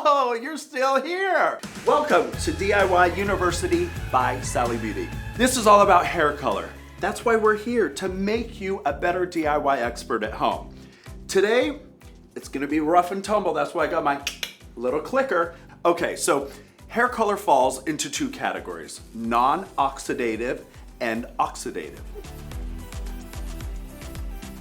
Oh, you're still here. Welcome to DIY University by Sally Beauty. This is all about hair color. That's why we're here, to make you a better DIY expert at home. Today, it's gonna be rough and tumble. That's why I got my little clicker. Okay, so hair color falls into two categories, non-oxidative and oxidative.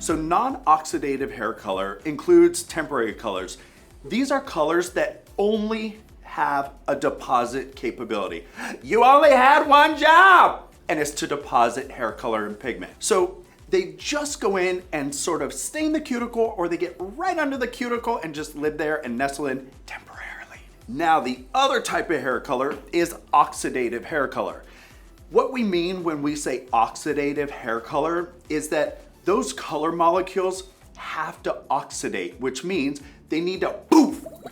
So non-oxidative hair color includes temporary colors. These are colors that only have a deposit capability. You only had one job, and it's to deposit hair color and pigment. So they just go in and sort of stain the cuticle, or they get right under the cuticle and just live there and nestle in temporarily. Now, the other type of hair color is oxidative hair color. What we mean when we say oxidative hair color is that those color molecules have to oxidate, which means they need to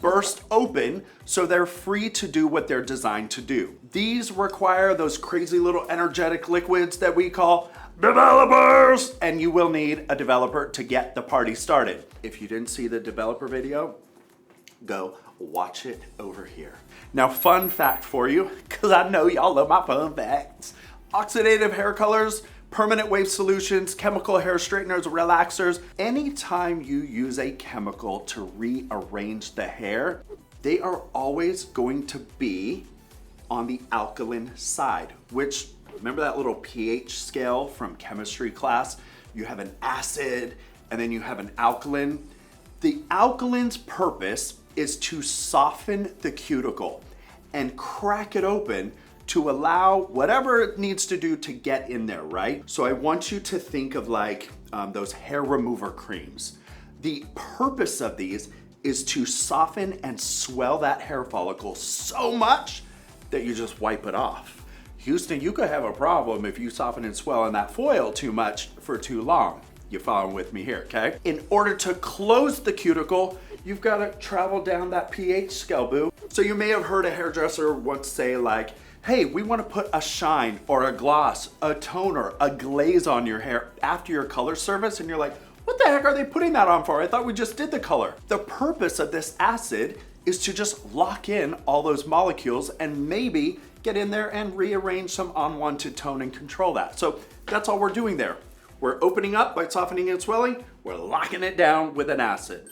burst open so they're free to do what they're designed to do. These require those crazy little energetic liquids that we call developers, and you will need a developer to get the party started. If you didn't see the developer video, go watch it over here. Now, fun fact for you, because I know y'all love my fun facts. Oxidative hair colors, permanent wave solutions, chemical hair straighteners, relaxers. Anytime you use a chemical to rearrange the hair, they are always going to be on the alkaline side, which, remember that little pH scale from chemistry class? You have an acid and then you have an alkaline. The alkaline's purpose is to soften the cuticle and crack it open to allow whatever it needs to do to get in there, right? So I want you to think of like those hair remover creams. The purpose of these is to soften and swell that hair follicle so much that you just wipe it off. Houston, you could have a problem if you soften and swell in that foil too much for too long. You following with me here, okay? In order to close the cuticle, you've got to travel down that pH scale, boo. So you may have heard a hairdresser once say like, hey, we want to put a shine or a gloss, a toner, a glaze on your hair after your color service, and you're like, what the heck are they putting that on for? I thought we just did the color. The purpose of this acid is to just lock in all those molecules and maybe get in there and rearrange some unwanted tone and control that. So that's all we're doing there. We're opening up by softening and swelling, we're locking it down with an acid.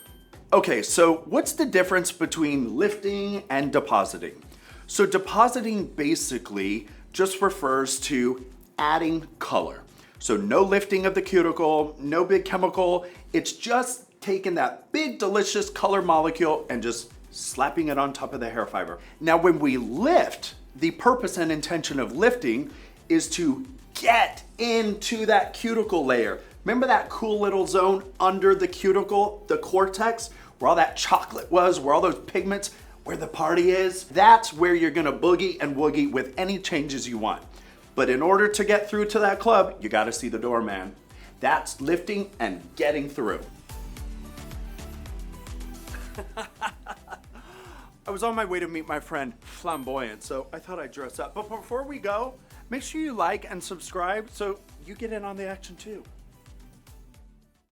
Okay, so what's the difference between lifting and depositing? So depositing basically just refers to adding color. So no lifting of the cuticle, no big chemical. It's just taking that big delicious color molecule and just slapping it on top of the hair fiber. Now when we lift, the purpose and intention of lifting is to get into that cuticle layer. Remember that cool little zone under the cuticle, the cortex, where all that chocolate was, where all those pigments, where the party is? That's where you're gonna boogie and woogie with any changes you want. But in order to get through to that club, you gotta see the door, man. That's lifting and getting through. I was on my way to meet my friend Flamboyance, so I thought I'd dress up. But before we go, make sure you like and subscribe so you get in on the action too.